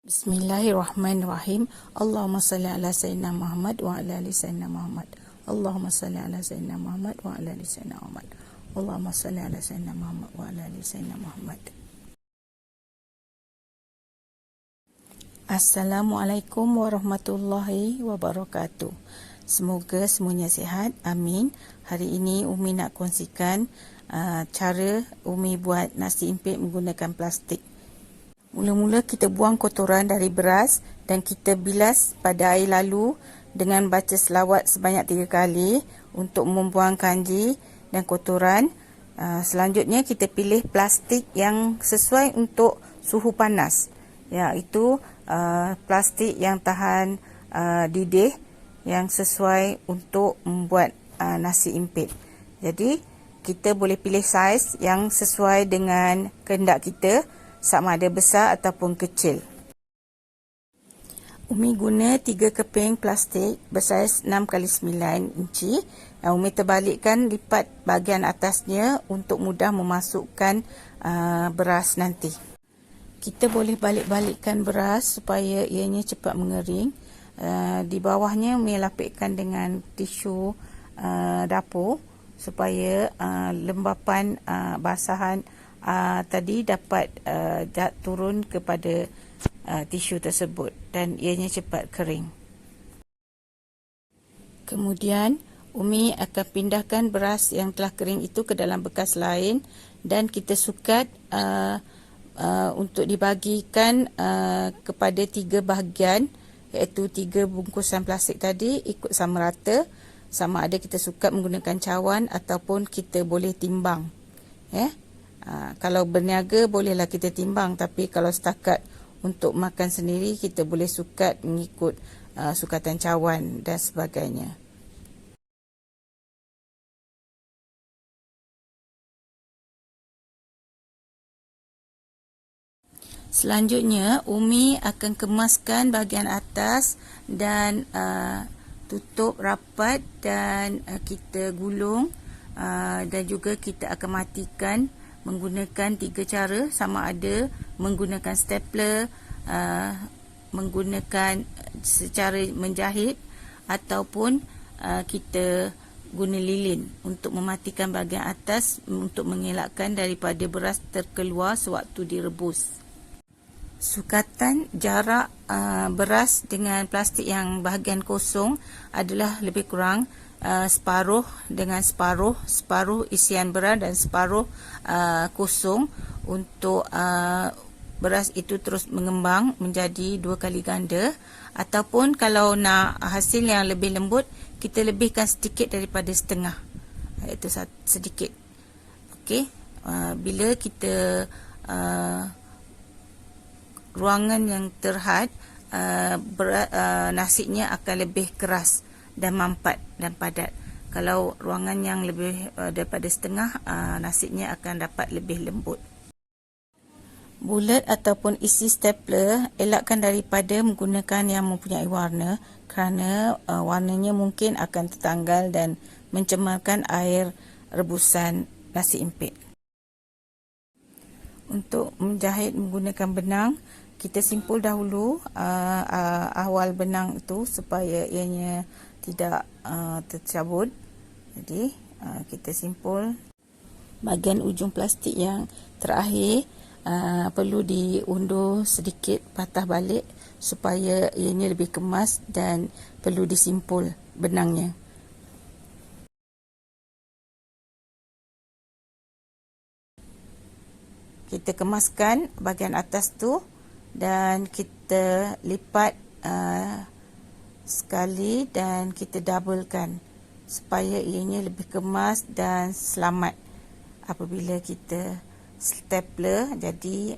Bismillahirrahmanirrahim. Allahumma salli ala sayyidina Muhammad wa ala ali sayyidina Muhammad. Allahumma salli ala sayyidina Muhammad wa ala ali sayyidina Muhammad. Allahumma salli ala sayyidina Muhammad wa ala ali sayyidina Muhammad. Assalamualaikum warahmatullahi wabarakatuh. Semoga semuanya sihat. Amin. Hari ini Umi nak kongsikan cara Umi buat nasi impit menggunakan plastik. Mula-mula kita buang kotoran dari beras dan kita bilas pada air lalu dengan baca selawat sebanyak 3 kali untuk membuang kanji dan kotoran. Selanjutnya kita pilih plastik yang sesuai untuk suhu panas, iaitu plastik yang tahan didih yang sesuai untuk membuat nasi impit. Jadi kita boleh pilih saiz yang sesuai dengan kehendak kita, sama ada besar ataupun kecil. Umi guna 3 keping plastik bersaiz 6x9 inci. Umi terbalikkan lipat bahagian atasnya untuk mudah memasukkan beras nanti. Kita boleh balik-balikkan beras supaya ianya cepat mengering. Di bawahnya Umi lapikkan dengan tisu dapur supaya lembapan basahan tadi dapat turun kepada tisu tersebut dan ianya cepat kering. Kemudian Umi akan pindahkan beras yang telah kering itu ke dalam bekas lain dan kita sukat untuk dibagikan kepada 3 bahagian, iaitu 3 bungkusan plastik tadi ikut sama rata. Sama ada kita sukat menggunakan cawan ataupun kita boleh timbang. Kalau berniaga bolehlah kita timbang, tapi kalau setakat untuk makan sendiri kita boleh sukat mengikut sukatan cawan dan sebagainya. Selanjutnya Umi akan kemaskan bahagian atas dan tutup rapat dan kita gulung, dan juga kita akan matikan menggunakan 3 cara, sama ada menggunakan stapler, menggunakan secara menjahit ataupun kita guna lilin untuk mematikan bahagian atas untuk mengelakkan daripada beras terkeluar sewaktu direbus. Sukatan jarak beras dengan plastik yang bahagian kosong adalah lebih kurang separuh dengan separuh isian beras dan separuh kosong untuk beras itu terus mengembang menjadi 2 kali ganda. Ataupun kalau nak hasil yang lebih lembut, kita lebihkan sedikit daripada setengah, iaitu sedikit. Okey, bila kita ruangan yang terhad, nasinya akan lebih keras dan mampat dan padat. Kalau ruangan yang lebih daripada setengah, nasinya akan dapat lebih lembut. Bulat ataupun isi stapler elakkan daripada menggunakan yang mempunyai warna, kerana warnanya mungkin akan tertanggal dan mencemarkan air rebusan nasi impit. Untuk menjahit menggunakan benang, kita simpul dahulu awal benang itu supaya ianya tidak tercabut. Jadi kita simpul bahagian ujung plastik yang terakhir, perlu diundur sedikit, patah balik supaya ianya lebih kemas, dan perlu disimpul benangnya. Kita kemaskan bahagian atas tu dan kita lipat sekali dan kita doublekan supaya ianya lebih kemas dan selamat apabila kita stapler. Jadi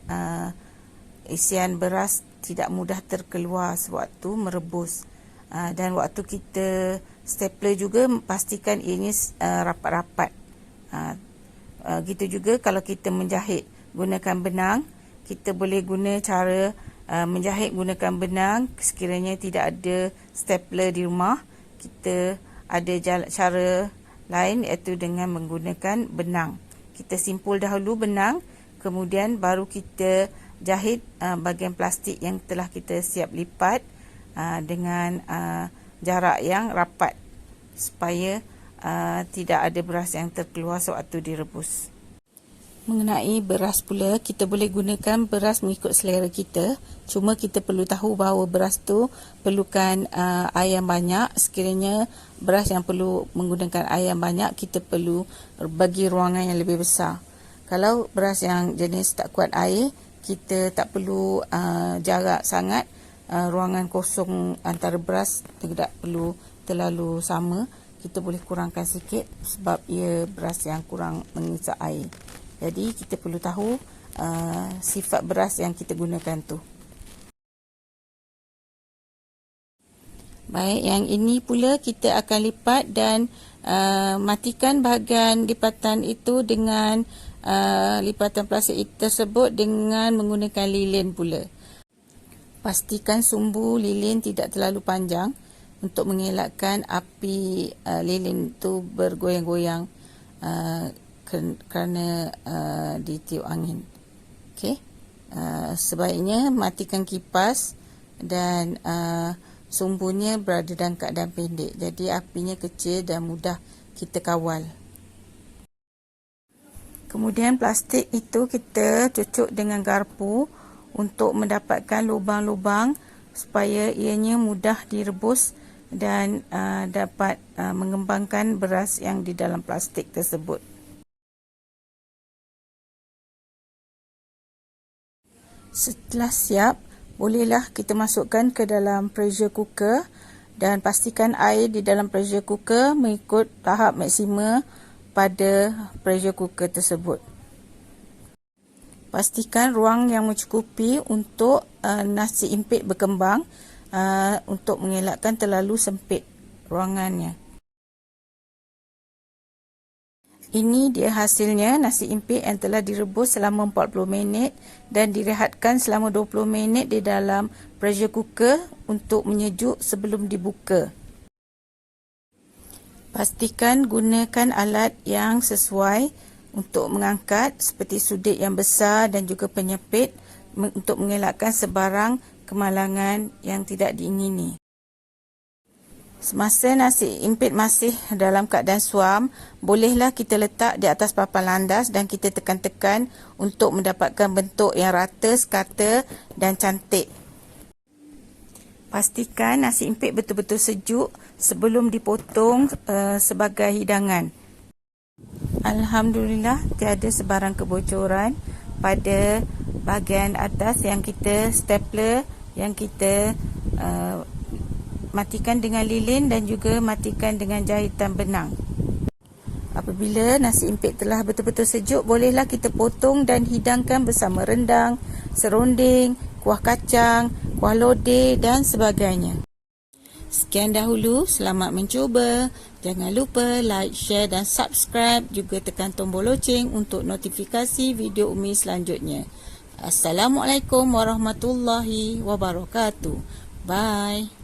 isian beras tidak mudah terkeluar sewaktu merebus, dan waktu kita stapler juga pastikan ianya rapat-rapat. Gitu juga kalau kita menjahit gunakan benang, kita boleh guna cara menjahit gunakan benang. Sekiranya tidak ada stapler di rumah, kita ada cara lain, iaitu dengan menggunakan benang. Kita simpul dahulu benang, kemudian baru kita jahit bahagian plastik yang telah kita siap lipat dengan jarak yang rapat supaya tidak ada beras yang terkeluar sewaktu direbus. Mengenai beras pula, kita boleh gunakan beras mengikut selera kita. Cuma kita perlu tahu bahawa beras tu perlukan air yang banyak. Sekiranya beras yang perlu menggunakan air yang banyak, kita perlu bagi ruangan yang lebih besar. Kalau beras yang jenis tak kuat air, kita tak perlu jarak sangat. Ruangan kosong antara beras tidak perlu terlalu sama. Kita boleh kurangkan sikit sebab ia beras yang kurang mengisap air. Jadi kita perlu tahu sifat beras yang kita gunakan tu. Baik, yang ini pula kita akan lipat dan matikan bahagian lipatan itu dengan lipatan plastik tersebut dengan menggunakan lilin pula. Pastikan sumbu lilin tidak terlalu panjang untuk mengelakkan api lilin itu bergoyang-goyang kerana ditiup angin. Okey. Sebaiknya matikan kipas dan sumbunya berada dalam keadaan pendek. Jadi apinya kecil dan mudah kita kawal. Kemudian plastik itu kita cucuk dengan garpu untuk mendapatkan lubang-lubang supaya ianya mudah direbus dan dapat mengembangkan beras yang di dalam plastik tersebut. Setelah siap, bolehlah kita masukkan ke dalam pressure cooker dan pastikan air di dalam pressure cooker mengikut tahap maksima pada pressure cooker tersebut. Pastikan ruang yang mencukupi untuk nasi impit berkembang untuk mengelakkan terlalu sempit ruangannya. Ini dia hasilnya, nasi impit yang telah direbus selama 40 minit dan direhatkan selama 20 minit di dalam pressure cooker untuk menyejuk sebelum dibuka. Pastikan gunakan alat yang sesuai untuk mengangkat seperti sudut yang besar dan juga penyepit untuk mengelakkan sebarang kemalangan yang tidak diingini. Semasa nasi impit masih dalam keadaan suam, bolehlah kita letak di atas papan landas dan kita tekan-tekan untuk mendapatkan bentuk yang rata, sekata dan cantik. Pastikan nasi impit betul-betul sejuk sebelum dipotong sebagai hidangan. Alhamdulillah, tiada sebarang kebocoran pada bahagian atas yang kita stapler, yang kita matikan dengan lilin dan juga matikan dengan jahitan benang. Apabila nasi impit telah betul-betul sejuk, bolehlah kita potong dan hidangkan bersama rendang, serunding, kuah kacang, kuah lodeh dan sebagainya. Sekian dahulu, selamat mencuba. Jangan lupa like, share dan subscribe. Juga tekan tombol loceng untuk notifikasi video Umi selanjutnya. Assalamualaikum warahmatullahi wabarakatuh. Bye.